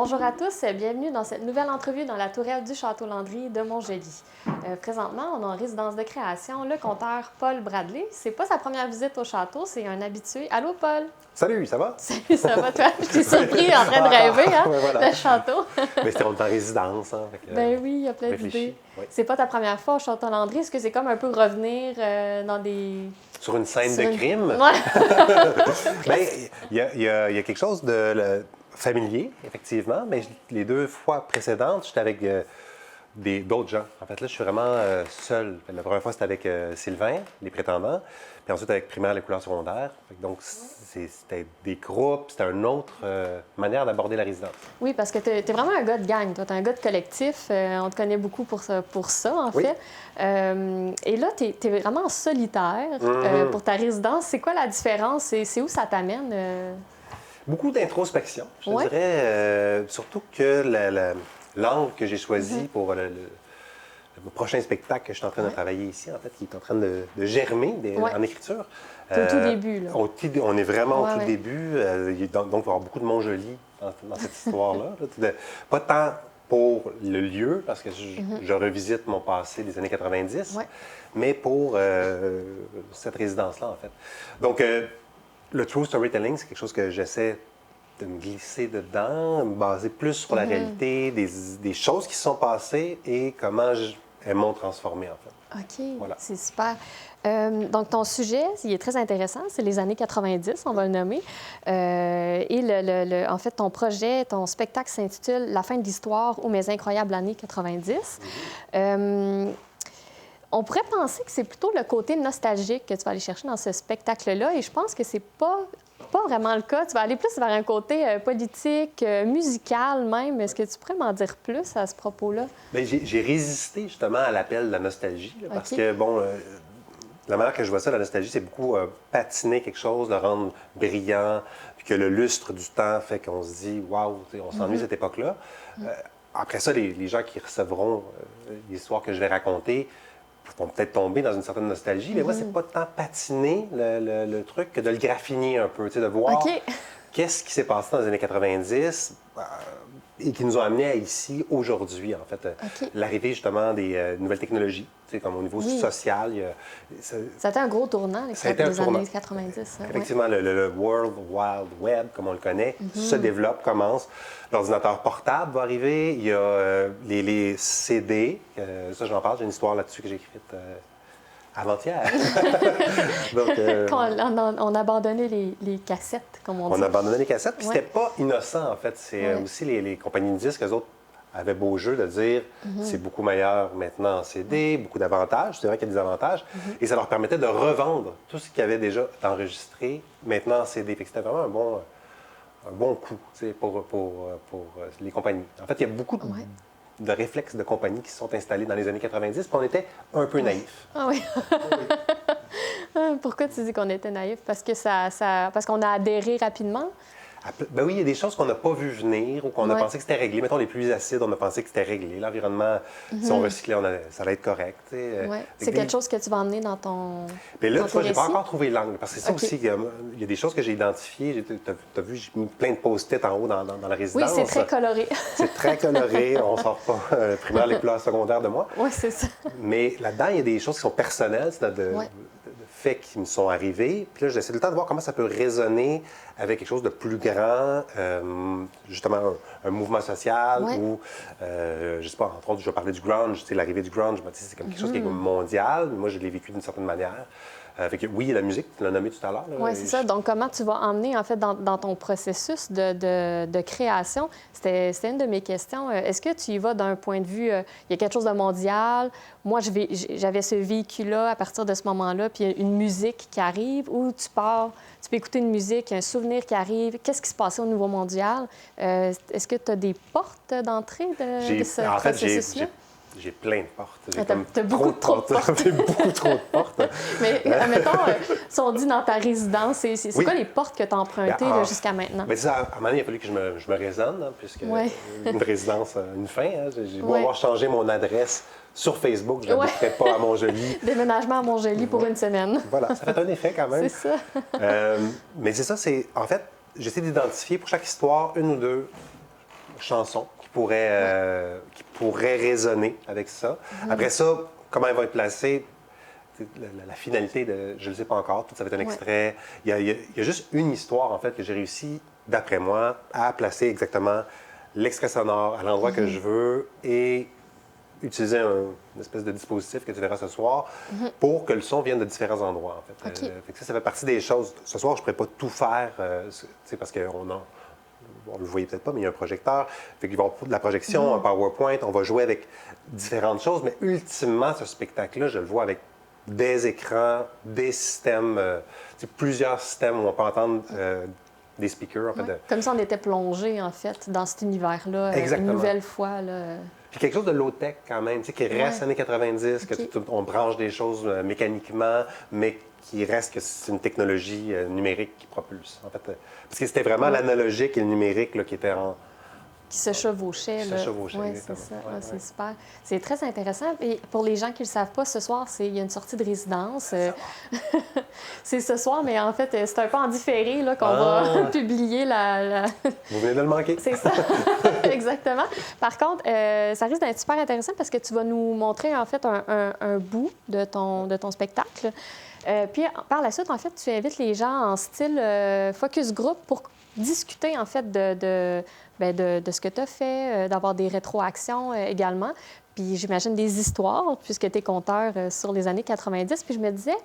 Bonjour à tous, bienvenue dans cette nouvelle entrevue dans la tourelle du Château Landry de Montjoly. Présentement, on est en résidence de création le conteur Paul Bradley. C'est pas sa première visite au château, c'est un habitué. Allô, Paul? Salut, ça va? Salut, ça va, toi? Je t'ai surpris en train de rêver, hein, ouais, voilà. le château. Mais c'était en résidence. Hein, Ben oui, il y a plein d'idées. Oui. C'est pas ta première fois au Château Landry. Est-ce que c'est comme un peu revenir dans des... Sur une scène de crime? Ouais. Bien, il y a quelque chose de familier, effectivement, mais les deux fois précédentes, j'étais avec d'autres gens. En fait, là, je suis vraiment seul. La première fois, c'était avec Sylvain, les prétendants, puis ensuite avec Primaire, les couleurs secondaires. Donc, c'était des groupes, c'était une autre manière d'aborder la résidence. Oui, parce que tu es vraiment un gars de gang, toi. Tu es un gars de collectif. On te connaît beaucoup pour ça en Oui. fait. Et là, tu es vraiment en solitaire pour ta résidence. C'est quoi la différence? C'est où ça t'amène? Beaucoup d'introspection, je dirais. Surtout que l'angle que j'ai choisi pour le prochain spectacle que je suis en train de travailler ici, en fait, qui est en train de germer en écriture. C'est au tout début, là. On est vraiment au tout début. Donc, il va y avoir beaucoup de Montjoly dans cette histoire-là. Pas tant pour le lieu, parce que je revisite mon passé des années 90, mais pour cette résidence-là, en fait. Donc, le true storytelling, c'est quelque chose que j'essaie de me glisser dedans, me baser plus sur la réalité, des choses qui se sont passées et comment elles m'ont transformé, en fait. OK, voilà. C'est super. Donc, ton sujet, il est très intéressant, c'est les années 90, on va le nommer. Et en fait, ton projet, ton spectacle s'intitule « La fin de l'histoire ou mes incroyables années 90 ». On pourrait penser que c'est plutôt le côté nostalgique que tu vas aller chercher dans ce spectacle-là, et je pense que c'est pas vraiment le cas. Tu vas aller plus vers un côté politique, musical même. Est-ce que tu pourrais m'en dire plus à ce propos-là? Bien, j'ai résisté justement à l'appel de la nostalgie, là, parce que, bon, la manière que je vois ça, la nostalgie, c'est beaucoup patiner quelque chose, le rendre brillant, puis que le lustre du temps fait qu'on se dit « Waouh, on s'ennuie de cette époque-là ». Après ça, les gens qui recevront l'histoire que je vais raconter vont peut-être tomber dans une certaine nostalgie, mais moi, c'est pas tant patiner le truc que de le graffiner un peu, de voir qu'est-ce qui s'est passé dans les années 90 et qui nous ont amenés à ici aujourd'hui, en fait. L'arrivée, justement, des nouvelles technologies, comme au niveau social. Ça a été un gros tournant, les années 90. Effectivement, le World Wide Web, comme on le connaît, se développe, commence. L'ordinateur portable va arriver. Il y a les CD. Ça, j'en parle. J'ai une histoire là-dessus que j'ai écrite avant-hier. Donc, on a abandonné les cassettes, comme on dit. On a abandonné les cassettes, puis c'était pas innocent, en fait. C'est aussi les compagnies de disques, eux autres, avaient beau jeu de dire c'est beaucoup meilleur maintenant en CD, beaucoup d'avantages. C'est vrai qu'il y a des avantages. Et ça leur permettait de revendre tout ce qui avait déjà enregistré maintenant en CD. Fait que c'était vraiment un bon coup pour les compagnies. En fait, il y a beaucoup de réflexes de compagnies qui se sont installés dans les années 90, puis on était un peu naïfs. Ah oui. Pourquoi tu dis qu'on était naïfs? Parce que parce qu'on a adhéré rapidement? Ben oui, il y a des choses qu'on n'a pas vu venir ou qu'on a pensé que c'était réglé. Mettons, les pluies acides, on a pensé que c'était réglé. L'environnement, si on recyclait, ça allait être correct. C'est quelque chose que tu vas emmener dans ton Mais là, je n'ai pas récit? encore trouvé l'angle. Parce que c'est ça aussi, il y a des choses que j'ai identifiées. Tu as vu, j'ai mis plein de post-it en haut dans la résidence. Oui, c'est très coloré. C'est très coloré. On ne sort pas primaire les couleurs secondaires de moi. Oui, c'est ça. Mais là-dedans, il y a des choses qui sont personnelles, de faits qui me sont arrivés. Puis là, j'essaie tout le temps de voir comment ça peut résonner avec quelque chose de plus grand, justement un mouvement social ou, je sais pas, entre autres, je vais parler du grunge, l'arrivée du grunge, c'est comme quelque chose qui est mondial. Moi, je l'ai vécu d'une certaine manière. Fait que, oui, la musique, tu l'as nommé tout à l'heure. Oui, c'est ça. Donc, comment tu vas emmener, en fait, dans ton processus de création? C'était une de mes questions. Est-ce que tu y vas d'un point de vue, il y a quelque chose de mondial? Moi, j'avais ce véhicule-là à partir de ce moment-là, puis il y a une musique qui arrive, ou tu pars, tu peux écouter une musique, il y a un souvenir qui arrive. Qu'est-ce qui se passait au niveau mondial? Est-ce que tu as des portes d'entrée de ce processus-là? J'ai plein de portes. T'as beaucoup trop de portes. J'ai beaucoup trop de portes. Mais, admettons, si on dit dans ta résidence, c'est quoi les portes que tu as empruntées jusqu'à maintenant? Bien, à un moment donné, il a fallu que je me raisonne, puisque une résidence a une fin. J'ai beau avoir changé mon adresse sur Facebook, je n'habiterai pas à Montjoly. Déménagement à Montjoly pour une semaine. Voilà, ça fait un effet quand même. C'est ça. Mais c'est ça, en fait, j'essaie d'identifier pour chaque histoire une ou deux chansons qui pourraient résonner avec ça. Après ça, comment elle va être placée? La finalité, je ne le sais pas encore. Tout ça va être un extrait. Il y a juste une histoire, en fait, que j'ai réussi, d'après moi, à placer exactement l'extrait sonore à l'endroit que je veux et utiliser une espèce de dispositif que tu verras ce soir pour que le son vienne de différents endroits, en fait. Fait que ça fait partie des choses. Ce soir, je ne pourrais pas tout faire, parce qu'on ne le voyait peut-être pas, mais il y a un projecteur. Fait qu'il va y avoir de la projection, un PowerPoint. On va jouer avec différentes choses, mais ultimement, ce spectacle-là, je le vois avec des écrans, des systèmes, plusieurs systèmes où on peut entendre des speakers. En fait, Comme si on était plongé, en fait, dans cet univers-là, une nouvelle fois. Là. Puis quelque chose de low-tech quand même, qui reste années 90, on branche des choses mécaniquement, mais qui reste que c'est une technologie numérique qui propulse. En fait, parce que c'était vraiment l'analogique et le numérique là, qui étaient en... Qui se chevauchaient. Qui se chevauchaient, oui, c'est ça. C'est super. C'est très intéressant. Et pour les gens qui ne le savent pas, ce soir, il y a une sortie de résidence. C'est ce soir, mais en fait, c'est un peu en différé là, qu'on va publier la... Vous venez de le manquer. C'est ça. Exactement. Par contre, ça risque d'être super intéressant parce que tu vas nous montrer, en fait, un bout de ton spectacle. Puis, par la suite, en fait, tu invites les gens en style focus group pour discuter, en fait, de ce que tu as fait, d'avoir des rétroactions également. Puis j'imagine des histoires, puisque tu es conteur sur les années 90. Puis je me disais,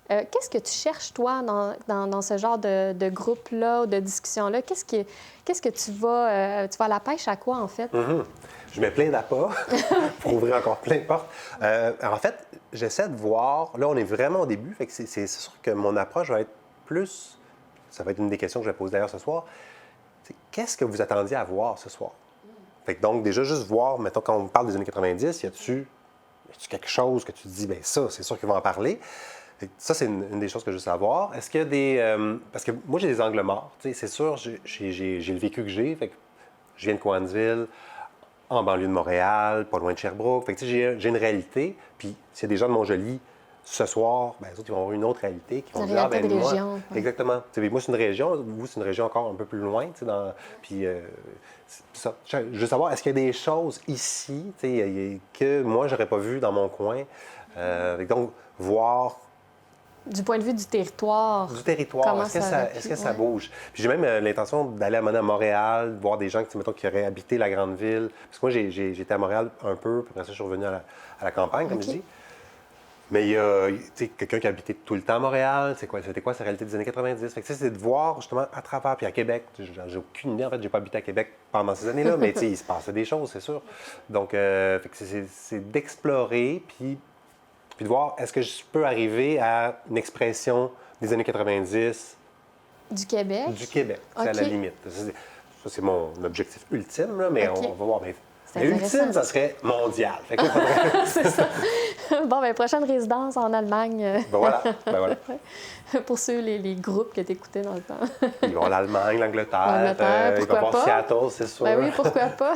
qu'est-ce que tu cherches, toi, dans ce genre de groupe-là ou de discussion-là? Qu'est-ce que tu vas à la pêche à quoi, en fait? Je mets plein d'appâts pour ouvrir encore plein de portes. En fait, j'essaie de voir... Là, on est vraiment au début, fait que c'est sûr que mon approche va être plus... Ça va être une des questions que je vais poser d'ailleurs ce soir. Qu'est-ce que vous attendiez à voir ce soir? Fait que donc, déjà, juste voir, mettons, quand on parle des années 90, y a-tu quelque chose que tu te dis, bien ça, c'est sûr qu'ils vont en parler. Fait que ça, c'est une des choses que je veux savoir. Est-ce qu'il y a des... parce que moi, j'ai des angles morts. C'est sûr, j'ai le vécu que j'ai. Fait que je viens de Cowansville, en banlieue de Montréal, pas loin de Sherbrooke. Fait que j'ai une réalité. Puis, s'il y a des gens de Montjoly, ce soir, bien, les autres, ils vont avoir une autre réalité qui vont dire, ah, ben moi... région, Exactement. Moi, c'est une région. Vous, c'est une région encore un peu plus loin. Puis, ça. Je veux savoir, est-ce qu'il y a des choses ici que moi, j'aurais pas vues dans mon coin? Donc, voir... Du point de vue du territoire. Du territoire. Est-ce que ça bouge? Puis j'ai même l'intention d'aller à Montréal, voir des gens qui auraient habité la grande ville. Parce que moi, j'étais à Montréal un peu, puis après ça, je suis revenu à la campagne, comme je dis. Mais il y a quelqu'un qui a habité tout le temps à Montréal. C'était quoi sa réalité des années 90? Fait que c'est de voir justement à travers. Puis à Québec, j'ai aucune idée. En fait, j'ai pas habité à Québec pendant ces années-là, mais il se passait des choses, c'est sûr. Donc, fait que c'est d'explorer, puis de voir est-ce que je peux arriver à une expression des années 90. Du Québec? Du Québec, c'est à la limite. Ça, c'est mon objectif ultime, là, mais on va voir. Mais ultime, ça serait mondial. Fait que là, faudrait... C'est ça. Bon, bien, prochaine résidence en Allemagne. Ben voilà. Pour ceux, les groupes que tu écoutais dans le temps. Ils vont l'Allemagne, l'Angleterre, ils vont voir Seattle, c'est sûr. Ben oui, pourquoi pas.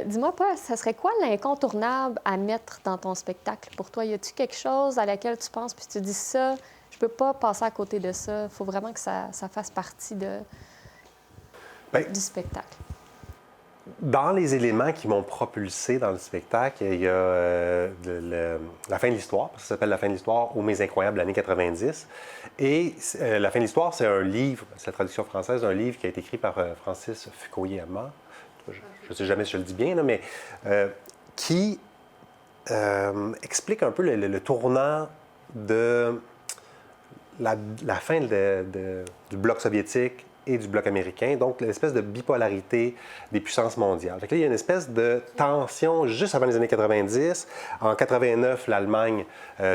Dis-moi, ça serait quoi l'incontournable à mettre dans ton spectacle pour toi? Y a-t-il quelque chose à laquelle tu penses puis tu dis ça, je peux pas passer à côté de ça, il faut vraiment que ça fasse partie du spectacle? Dans les éléments qui m'ont propulsé dans le spectacle, il y a la fin de l'histoire, parce que ça s'appelle La fin de l'histoire ou Mes incroyables années 90. Et La fin de l'histoire, c'est un livre, c'est la traduction française d'un livre qui a été écrit par Francis Fukuyama. Je ne sais jamais si je le dis bien, là, mais qui explique un peu le tournant de la fin du bloc soviétique et du bloc américain, donc l'espèce de bipolarité des puissances mondiales. Fait que là, il y a une espèce de tension juste avant les années 90. En 89, l'Allemagne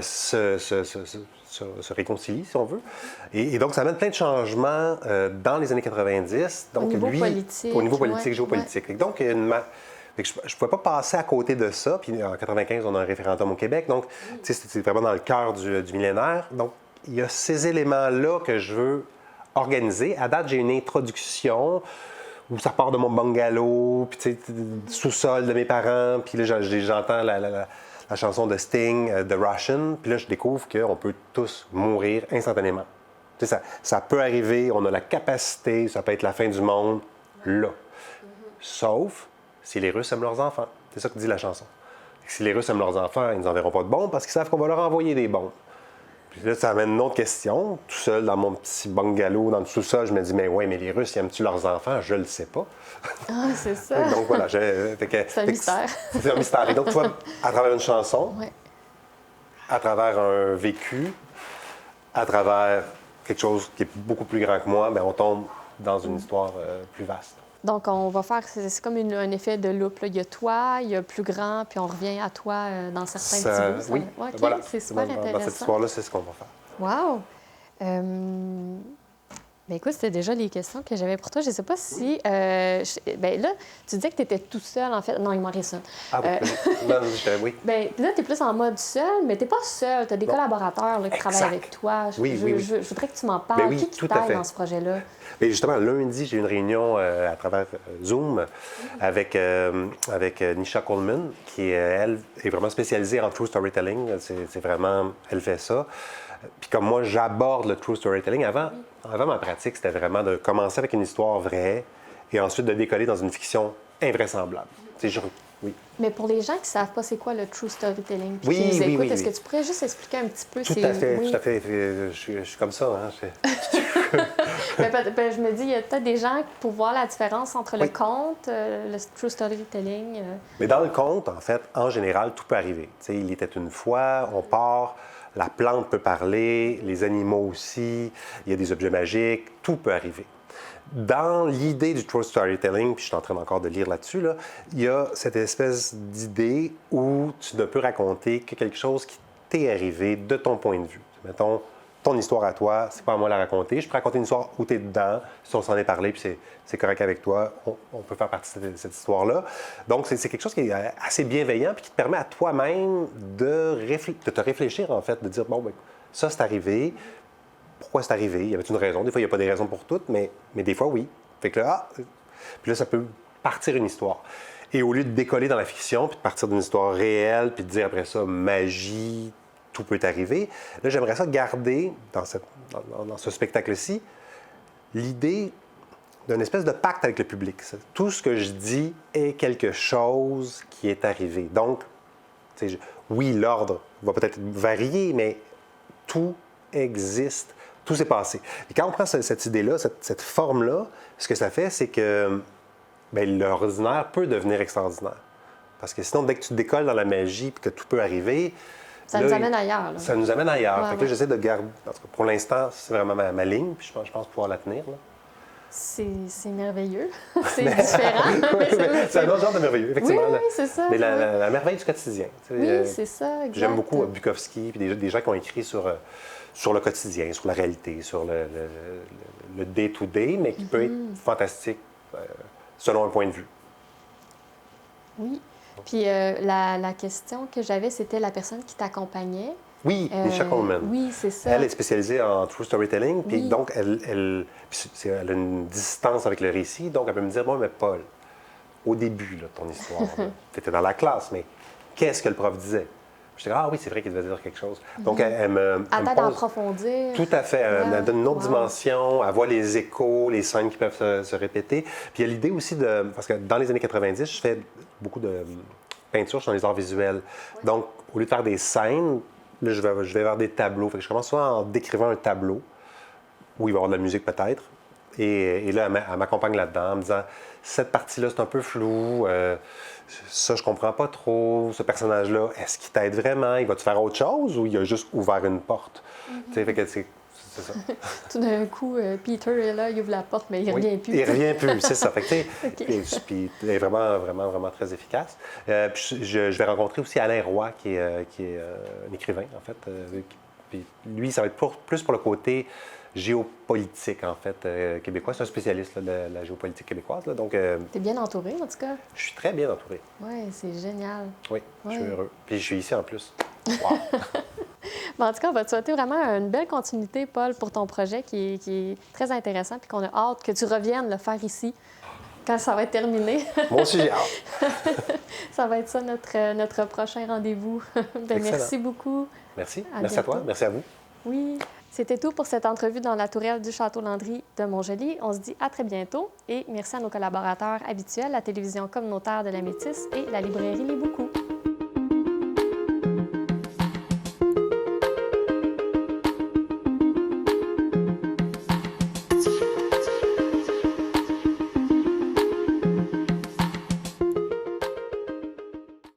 se réconcilie, si on veut. Et donc, ça amène plein de changements dans les années 90. Donc, au niveau politique. Au niveau politique, géopolitique. Ouais. Donc, je ne pouvais pas passer à côté de ça. Puis en 95, on a un référendum au Québec. Donc, c'est vraiment dans le cœur du millénaire. Donc, il y a ces éléments-là que je veux organisé. À date, j'ai une introduction où ça part de mon bungalow, puis tu sais, sous-sol de mes parents, puis là, j'entends la chanson de Sting, The Russian, puis là, je découvre qu'on peut tous mourir instantanément. Tu sais, ça peut arriver, on a la capacité, ça peut être la fin du monde, là. sauf si les Russes aiment leurs enfants. C'est ça que dit la chanson. Si les Russes aiment leurs enfants, ils nous enverront pas de bombes parce qu'ils savent qu'on va leur envoyer des bombes. Puis là, ça amène une autre question. Tout seul, dans mon petit bungalow, dans le sous-sol, je me dis, mais ouais, mais les Russes, ils aiment-tu leurs enfants? Je le sais pas. Ah, c'est ça. Donc voilà, c'est un mystère. C'est un mystère. Et donc, tu vois, à travers une chanson, Ouais. à travers un vécu, à travers quelque chose qui est beaucoup plus grand que moi, bien, on tombe dans une histoire plus vaste. Donc, on va faire, c'est comme un effet de loupe, là. Il y a toi, il y a plus grand, puis on revient à toi dans certains petits bouts. Oui, OK, voilà. c'est super intéressant. Dans cette histoire-là, c'est ce qu'on va faire. Wow! Ben écoute, c'était déjà les questions que j'avais pour toi. Je ne sais pas si... ben là, tu disais que tu étais tout seul, en fait. Non, il m'en reste une. Ah, non, oui. Ben là, tu es plus en mode seul, mais tu n'es pas seul. Tu as des collaborateurs là, qui travaillent avec toi. Oui. Je voudrais que tu m'en parles. Ben oui, qui tout à t'aide fait. dans ce projet-là? Et justement, lundi, j'ai eu une réunion à travers Zoom avec Nisha Coleman, qui, elle, est vraiment spécialisée en true storytelling. C'est vraiment... Elle fait ça. Puis comme moi, j'aborde le true storytelling. Avant ma pratique, c'était vraiment de commencer avec une histoire vraie et ensuite de décoller dans une fiction invraisemble. Oui. Mais pour les gens qui ne savent pas c'est quoi le true storytelling, puis Oui, qui nous oui, écoutent, oui, est-ce oui. que tu pourrais juste expliquer un petit peu? Tout à fait. Je suis comme ça. Hein? Ben, je me dis, il y a peut-être des gens pour voir la différence entre le conte, le true storytelling. Mais dans le conte, en fait, en général, tout peut arriver. Tu sais, il était une fois, on part, la plante peut parler, les animaux aussi, il y a des objets magiques, tout peut arriver. Dans l'idée du true storytelling, puis je suis en train encore de lire là-dessus, là, il y a cette espèce d'idée où tu ne peux raconter que quelque chose qui t'est arrivé de ton point de vue. Mettons, ton histoire à toi, c'est pas à moi de la raconter. Je peux raconter une histoire où tu es dedans, si on s'en est parlé, puis c'est correct avec toi, on peut faire partie de cette histoire-là. Donc, c'est quelque chose qui est assez bienveillant, puis qui te permet à toi-même de te réfléchir, en fait, de dire, bon, ben, ça, c'est arrivé. Pourquoi c'est arrivé? Il y avait une raison. Des fois, il n'y a pas des raisons pour toutes, mais des fois, oui. Fait que là, puis là, ça peut partir une histoire. Et au lieu de décoller dans la fiction, puis de partir d'une histoire réelle, puis de dire après ça, magie, tout peut arriver, là, j'aimerais ça garder, dans ce spectacle-ci, l'idée d'une espèce de pacte avec le public. Tout ce que je dis est quelque chose qui est arrivé. Donc, oui, l'ordre va peut-être varier, mais tout existe. Tout s'est passé. Et quand on prend cette idée-là, cette forme-là, ce que ça fait, c'est que l'ordinaire peut devenir extraordinaire. Parce que sinon, dès que tu décolles dans la magie et que tout peut arriver... Ça nous amène ailleurs. Là. Ça nous amène ailleurs. Ouais, fait que là, j'essaie de garder... En tout cas, pour l'instant, c'est vraiment ma ligne, puis je pense pouvoir la tenir. Là. C'est merveilleux. C'est différent. C'est un autre genre de merveilleux, effectivement. Oui, c'est ça. Mais la merveille du quotidien. Oui, c'est ça, exact. J'aime beaucoup Bukowski, puis des gens qui ont écrit sur le quotidien, sur la réalité, sur le day-to-day, mais qui peut être fantastique selon un point de vue. Oui. Puis la question que j'avais, c'était la personne qui t'accompagnait. Oui, Nisha Coleman. Oui, c'est ça. Elle est spécialisée en true storytelling, puis donc elle a une distance avec le récit, donc elle peut me dire, bon, mais Paul, au début de ton histoire, tu étais dans la classe, mais qu'est-ce que le prof disait? Je dis, ah oui, c'est vrai qu'il devait dire quelque chose. Donc, elle me Attends pose... d'approfondir. Tout à fait. Elle donne une autre dimension. Elle voit les échos, les scènes qui peuvent se répéter. Puis il y a l'idée aussi de... Parce que dans les années 90, je fais beaucoup de peinture, je suis dans les arts visuels. Donc, au lieu de faire des scènes, là, je vais vers des tableaux. Fait que je commence souvent en décrivant un tableau où il va y avoir de la musique peut-être. Et là, elle m'accompagne là-dedans en me disant, cette partie-là, c'est un peu flou. Ça, je comprends pas trop. Ce personnage-là, est-ce qu'il t'aide vraiment? Il va-tu faire autre chose ou il a juste ouvert une porte? Tu sais, fait que c'est ça. Tout d'un coup, Peter est là, il ouvre la porte, mais il ne revient plus. Il revient plus, c'est ça. Fait que, Okay. Puis il est vraiment, vraiment, vraiment très efficace. Puis je vais rencontrer aussi Alain Roy, qui est un écrivain, en fait. Puis lui, ça va être plus pour le côté géopolitique, en fait, québécois. C'est un spécialiste là, de la géopolitique québécoise. Là, donc, T'es bien entouré, en tout cas. je suis très bien entouré. Oui, c'est génial. Oui, Ouais. je suis heureux. Puis je suis ici en plus. Wow. Mais en tout cas, on va te souhaiter vraiment une belle continuité, Paul, pour ton projet qui est très intéressant puis qu'on a hâte que tu reviennes le faire ici quand ça va être terminé. Moi aussi, j'ai hâte. Ça va être ça notre prochain rendez-vous. Ben, merci beaucoup. Merci. À Merci à toi. bientôt. Merci à vous. Oui. C'était tout pour cette entrevue dans la tourelle du Château Landry de Montjoly. On se dit à très bientôt et merci à nos collaborateurs habituels, la télévision communautaire de la Métis et la librairie Les Boucous.